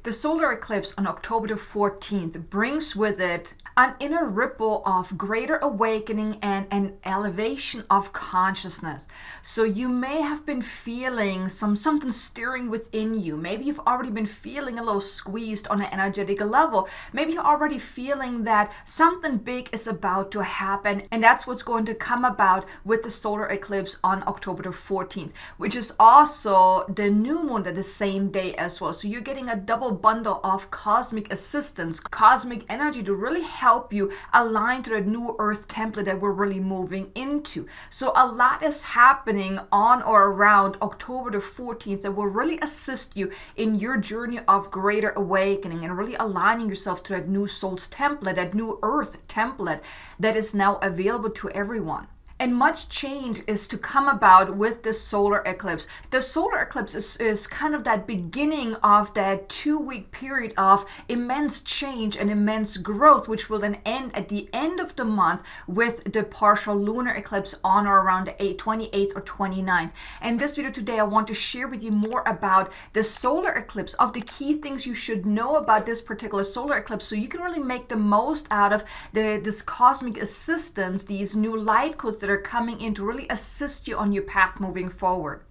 The solar eclipse on October the 14th brings with it an inner ripple of greater awakening and an elevation of consciousness. So you may have been feeling something stirring within you. Maybe you've already been feeling a little squeezed on an energetic level. Maybe you're already feeling that something big is about to happen, and that's what's going to come about with the solar eclipse on October the 14th, which is also the new moon at the same day as well. So you're getting a double bundle of cosmic assistance, cosmic energy to really help you align to the new earth template that we're really moving into. So a lot is happening on or around October the 14th that will really assist you in your journey of greater awakening and really aligning yourself to that new soul's template, that new earth template that is now available to everyone. And much change is to come about with this solar eclipse. The solar eclipse is kind of that beginning of that 2-week period of immense change and immense growth, which will then end at the end of the month with the partial lunar eclipse on or around the 28th or 29th. And in this video today, I want to share with you more about the solar eclipse, of the key things you should know about this particular solar eclipse, so you can really make the most out of this cosmic assistance, these new light codes that are coming in to really assist you on your path moving forward.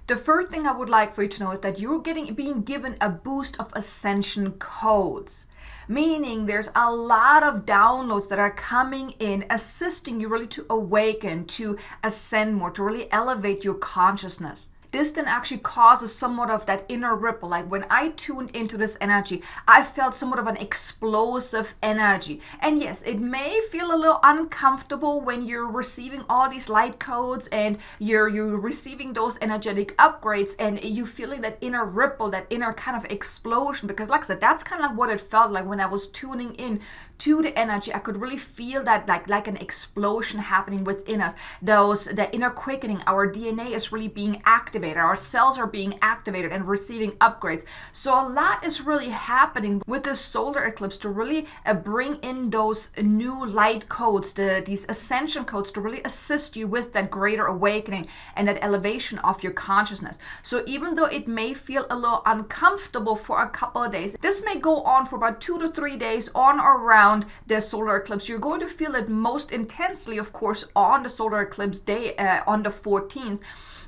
The first thing I would like for you to know is that you're being given a boost of ascension codes, meaning there's a lot of downloads that are coming in, assisting you really to awaken, to ascend more, to really elevate your consciousness. This then actually causes somewhat of that inner ripple. Like when I tuned into this energy, I felt somewhat of an explosive energy. And yes, it may feel a little uncomfortable when you're receiving all these light codes and you're receiving those energetic upgrades and you feeling that inner ripple, that inner kind of explosion. Because like I said, that's kind of like what it felt like when I was tuning in to the energy. I could really feel that like an explosion happening within us. The inner quickening, our DNA is really being activated. Our cells are being activated and receiving upgrades. So a lot is really happening with this solar eclipse to really bring in those new light codes, these ascension codes, to really assist you with that greater awakening and that elevation of your consciousness. So even though it may feel a little uncomfortable for a couple of days, this may go on for about 2 to 3 days on or around the solar eclipse. You're going to feel it most intensely, of course, on the solar eclipse day on the 14th.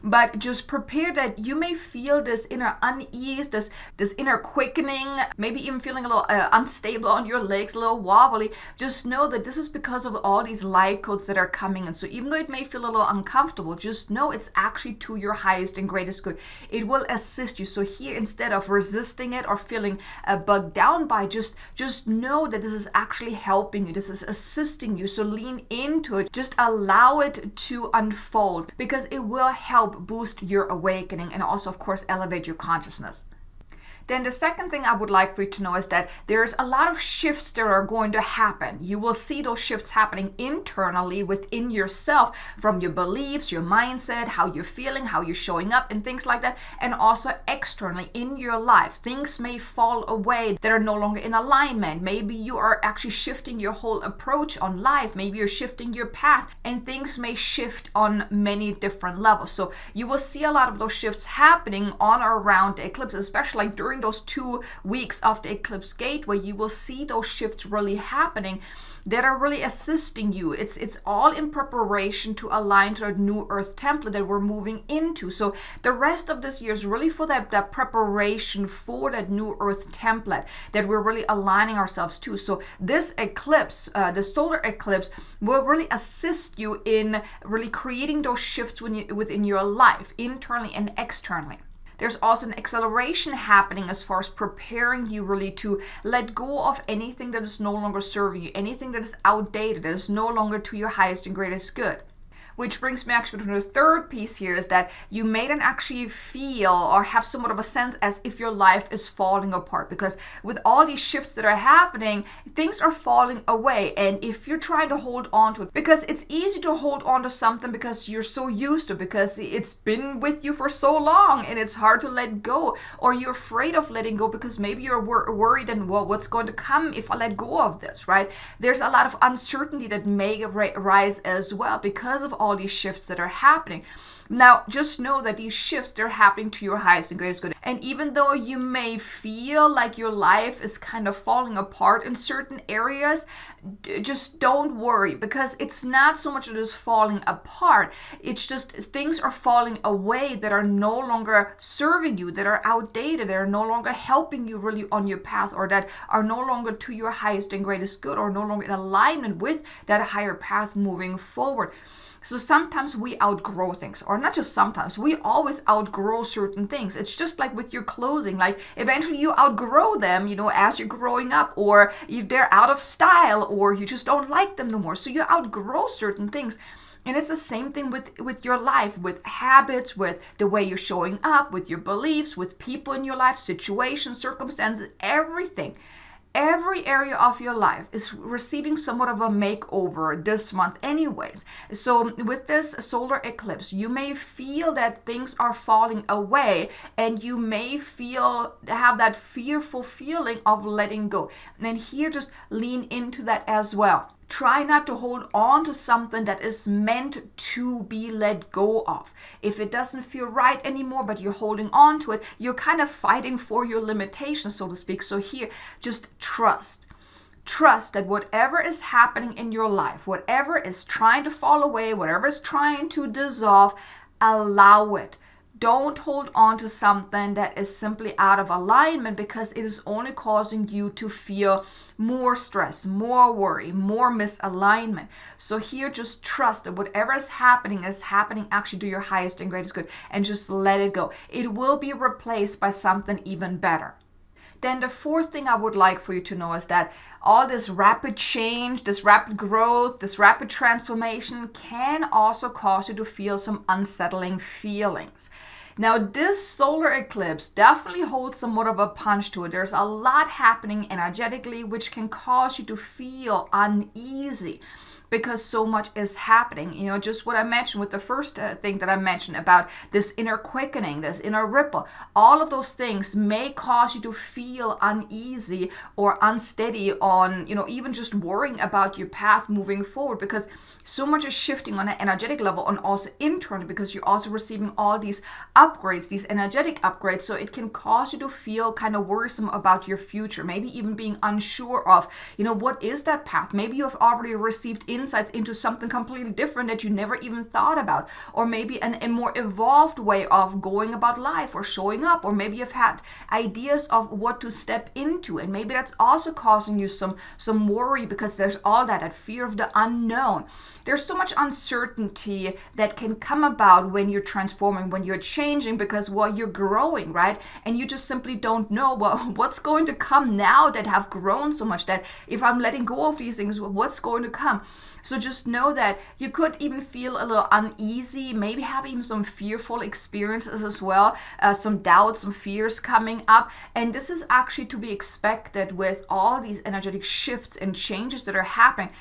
But just prepare that you may feel this inner unease, this inner quickening, maybe even feeling a little unstable on your legs, a little wobbly. Just know that this is because of all these light codes that are coming in. So even though it may feel a little uncomfortable, just know it's actually to your highest and greatest good. It will assist you. So here, instead of resisting it or feeling bugged down by, just know that this is actually helping you. This is assisting you. So lean into it. Just allow it to unfold, because it will help boost your awakening and also, of course, elevate your consciousness. Then the second thing I would like for you to know is that there's a lot of shifts that are going to happen. You will see those shifts happening internally within yourself, from your beliefs, your mindset, how you're feeling, how you're showing up, and things like that. And also externally in your life, things may fall away that are no longer in alignment. Maybe you are actually shifting your whole approach on life. Maybe you're shifting your path, and things may shift on many different levels. So you will see a lot of those shifts happening on or around the eclipse, especially like during those 2 weeks of the eclipse gate, where you will see those shifts really happening that are really assisting you. It's all in preparation to align to the new earth template that we're moving into. So the rest of this year is really for that preparation for that new earth template that we're really aligning ourselves to. So this eclipse, the solar eclipse, will really assist you in really creating those shifts within your life, internally and externally. There's also an acceleration happening as far as preparing you really to let go of anything that is no longer serving you, anything that is outdated, that is no longer to your highest and greatest good. Which brings me actually to the third piece here, is that you may then actually feel or have somewhat of a sense as if your life is falling apart, because with all these shifts that are happening, things are falling away. And if you're trying to hold on to it, because it's easy to hold on to something because you're so used to it, because it's been with you for so long and it's hard to let go, or you're afraid of letting go because maybe you're worried and, well, what's going to come if I let go of this, right? There's a lot of uncertainty that may rise as well because of all these shifts that are happening. Now, just know that these shifts, they're happening to your highest and greatest good. And even though you may feel like your life is kind of falling apart in certain areas, just don't worry, because it's not so much that it's falling apart. It's just things are falling away that are no longer serving you, that are outdated, that are no longer helping you really on your path, or that are no longer to your highest and greatest good, or no longer in alignment with that higher path moving forward. So sometimes we outgrow things, or not just sometimes, we always outgrow certain things. It's just like with your clothing, like eventually you outgrow them, as you're growing up, or they're out of style, or you just don't like them no more. So you outgrow certain things. And it's the same thing with your life, with habits, with the way you're showing up, with your beliefs, with people in your life, situations, circumstances, everything. Every area of your life is receiving somewhat of a makeover this month anyways. So with this solar eclipse, you may feel that things are falling away, and you may have that fearful feeling of letting go. And here, just lean into that as well. Try not to hold on to something that is meant to be let go of. If it doesn't feel right anymore, but you're holding on to it, you're kind of fighting for your limitations, so to speak. So here, just trust. Trust that whatever is happening in your life, whatever is trying to fall away, whatever is trying to dissolve, allow it. Don't hold on to something that is simply out of alignment, because it is only causing you to feel more stress, more worry, more misalignment. So here, just trust that whatever is happening actually to your highest and greatest good, and just let it go. It will be replaced by something even better. Then the fourth thing I would like for you to know is that all this rapid change, this rapid growth, this rapid transformation can also cause you to feel some unsettling feelings. Now, this solar eclipse definitely holds somewhat of a punch to it. There's a lot happening energetically, which can cause you to feel uneasy, because so much is happening. Just what I mentioned with the first thing that I mentioned about this inner quickening, this inner ripple, all of those things may cause you to feel uneasy or unsteady on, even just worrying about your path moving forward, because so much is shifting on an energetic level, and also internally, because you're also receiving all these upgrades, these energetic upgrades. So it can cause you to feel kind of worrisome about your future, maybe even being unsure of, what is that path? Maybe you have already received insights into something completely different that you never even thought about, or maybe a more evolved way of going about life or showing up, or maybe you've had ideas of what to step into, and maybe that's also causing you some worry, because there's all that fear of the unknown. There's so much uncertainty that can come about when you're transforming, when you're changing, because you're growing, right? And you just simply don't know what's going to come now that have grown so much, that if I'm letting go of these things, what's going to come? So just know that you could even feel a little uneasy, maybe have even some fearful experiences as well, some doubts, some fears coming up. And this is actually to be expected with all these energetic shifts and changes that are happening.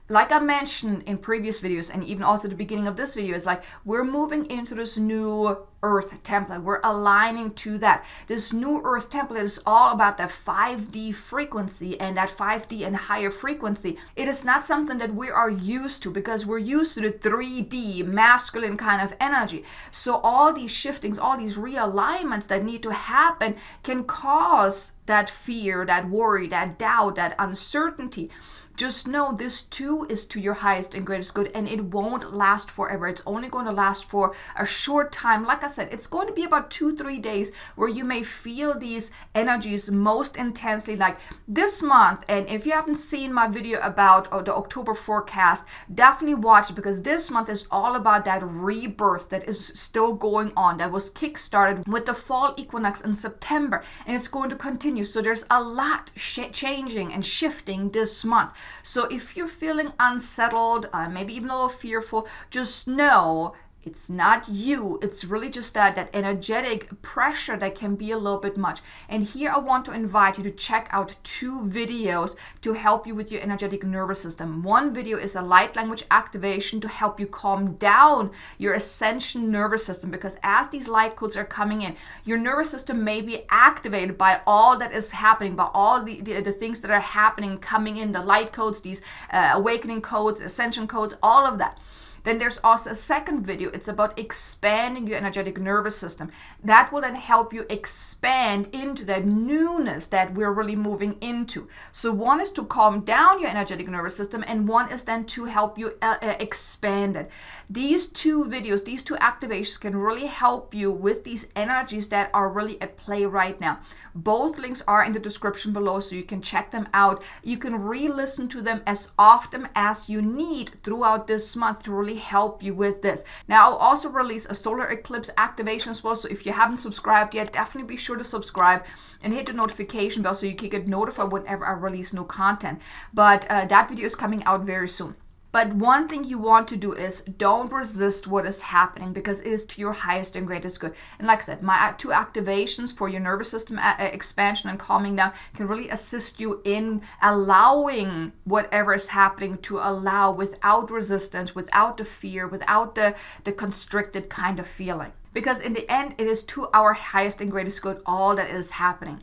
Like I mentioned in previous videos, and even also at the beginning of this video, is like we're moving into this new earth template. We're aligning to that. This new earth template is all about the 5D frequency, and that 5D and higher frequency. It is not something that we are used to, because we're used to the 3D masculine kind of energy. So all these shiftings, all these realignments that need to happen can cause that fear, that worry, that doubt, that uncertainty. Just know this too is to your highest and greatest good, and it won't last forever. It's only going to last for a short time. Like I said, it's going to be about 2-3 days where you may feel these energies most intensely, like this month. And if you haven't seen my video about the October forecast, definitely watch it, because this month is all about that rebirth that is still going on, that was kickstarted with the fall equinox in September, and it's going to continue. So there's a lot changing and shifting this month. So if you're feeling unsettled, maybe even a little fearful, just know it's not you. It's really just that energetic pressure that can be a little bit much. And here I want to invite you to check out 2 videos to help you with your energetic nervous system. One video is a light language activation to help you calm down your Ascension nervous system, because as these light codes are coming in, your nervous system may be activated by all that is happening, by all the things that are happening, coming in, the light codes, these awakening codes, Ascension codes, all of that. Then there's also a second video. It's about expanding your energetic nervous system. That will then help you expand into that newness that we're really moving into. So one is to calm down your energetic nervous system, and one is then to help you expand it. These two videos, these two activations can really help you with these energies that are really at play right now. Both links are in the description below, so you can check them out. You can re-listen to them as often as you need throughout this month to really help you with this. Now, I'll also release a solar eclipse activation as well, so if you haven't subscribed yet, definitely be sure to subscribe and hit the notification bell so you can get notified whenever I release new content. But that video is coming out very soon. But one thing you want to do is don't resist what is happening, because it is to your highest and greatest good. And like I said, my two activations for your nervous system expansion and calming down can really assist you in allowing whatever is happening to allow without resistance, without the fear, without the constricted kind of feeling. Because in the end, it is to our highest and greatest good all that is happening.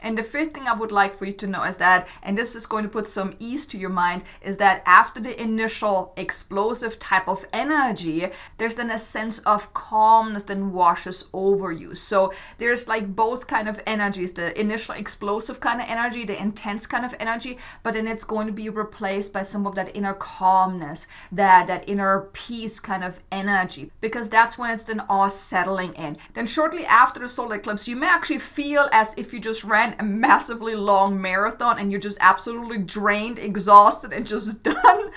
And the fifth thing I would like for you to know is that, and this is going to put some ease to your mind, is that after the initial explosive type of energy, there's then a sense of calmness that washes over you. So there's like both kind of energies, the initial explosive kind of energy, the intense kind of energy, but then it's going to be replaced by some of that inner calmness, that inner peace kind of energy, because that's when it's then all settling in. Then shortly after the solar eclipse, you may actually feel as if you just ran a massively long marathon and you're just absolutely drained, exhausted, and just done.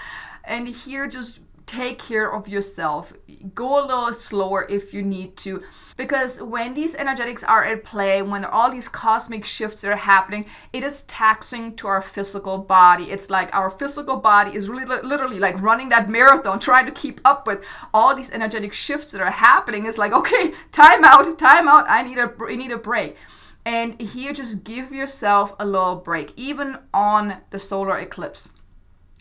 And here, just take care of yourself. Go a little slower if you need to, because when these energetics are at play, when all these cosmic shifts are happening, it is taxing to our physical body. It's like our physical body is really literally like running that marathon, trying to keep up with all these energetic shifts that are happening. It's like, okay, time out, I need a break. And here, just give yourself a little break, even on the solar eclipse.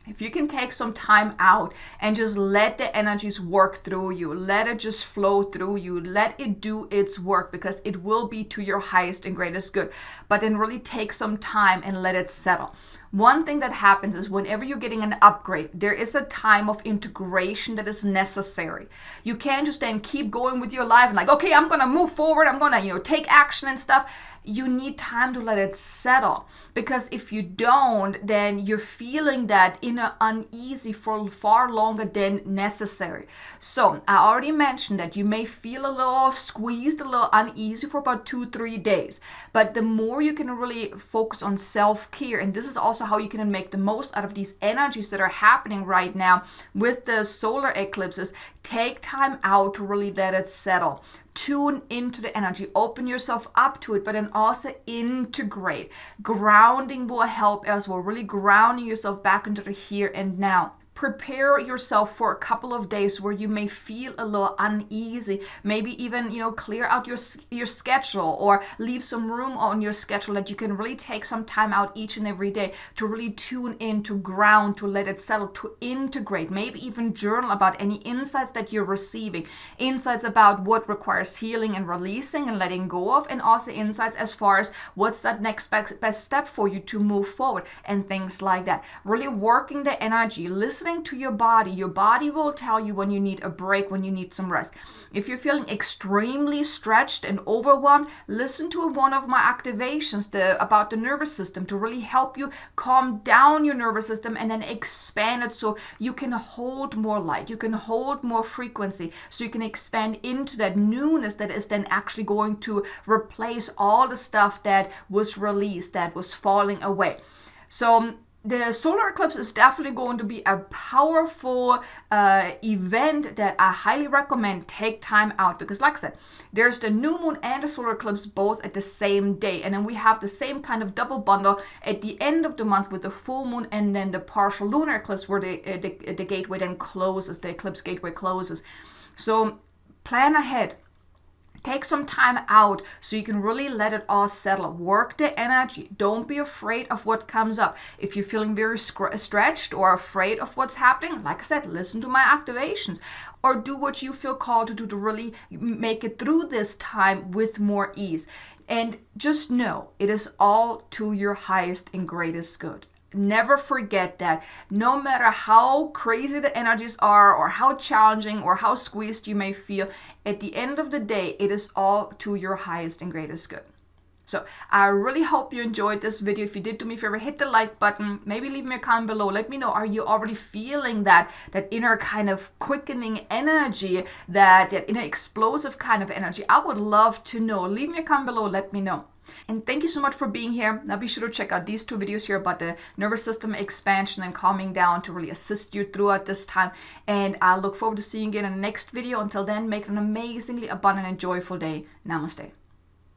If you can take some time out and just let the energies work through you, let it just flow through you, let it do its work, because it will be to your highest and greatest good. But then really take some time and let it settle. One thing that happens is whenever you're getting an upgrade, there is a time of integration that is necessary. You can't just then keep going with your life and like, okay, I'm going to move forward. I'm going to, take action and stuff. You need time to let it settle, because if you don't, then you're feeling that inner uneasy for far longer than necessary. So I already mentioned that you may feel a little squeezed, a little uneasy for about 2-3 days. But the more you can really focus on self-care, and this is also how you can make the most out of these energies that are happening right now with the solar eclipses, take time out to really let it settle. Tune into the energy, open yourself up to it, but then also integrate. Grounding will help as well, really grounding yourself back into the here and now. Prepare yourself for a couple of days where you may feel a little uneasy. Maybe even, clear out your schedule, or leave some room on your schedule that you can really take some time out each and every day to really tune in, to ground, to let it settle, to integrate. Maybe even journal about any insights that you're receiving. Insights about what requires healing and releasing and letting go of, and also insights as far as what's that next best step for you to move forward, and things like that. Really working the energy, listening to your body will tell you when you need a break, when you need some rest. If you're feeling extremely stretched and overwhelmed, listen to one of my activations about the nervous system to really help you calm down your nervous system and then expand it so you can hold more light, you can hold more frequency, so you can expand into that newness that is then actually going to replace all the stuff that was released, that was falling away. So the solar eclipse is definitely going to be a powerful event that I highly recommend take time out, because like I said, there's the new moon and the solar eclipse both at the same day, and then we have the same kind of double bundle at the end of the month with the full moon and then the partial lunar eclipse where the gateway then closes, the eclipse gateway closes. So plan ahead. Take some time out so you can really let it all settle. Work the energy. Don't be afraid of what comes up. If you're feeling very stretched or afraid of what's happening, like I said, listen to my activations, or do what you feel called to do to really make it through this time with more ease. And just know it is all to your highest and greatest good. never forget that no matter how crazy the energies are or how challenging or how squeezed you may feel, at the end of the day, it is all to your highest and greatest good. So I really hope you enjoyed this video. If you did, do me a favor, hit the like button. Maybe leave me a comment below. Let me know, are you already feeling that inner kind of quickening energy, that inner explosive kind of energy? I would love to know. Leave me a comment below. Let me know. And thank you so much for being here. Now be sure to check out these 2 videos here about the nervous system expansion and calming down to really assist you throughout this time. And I look forward to seeing you again in the next video. Until then, make it an amazingly abundant and joyful day. Namaste.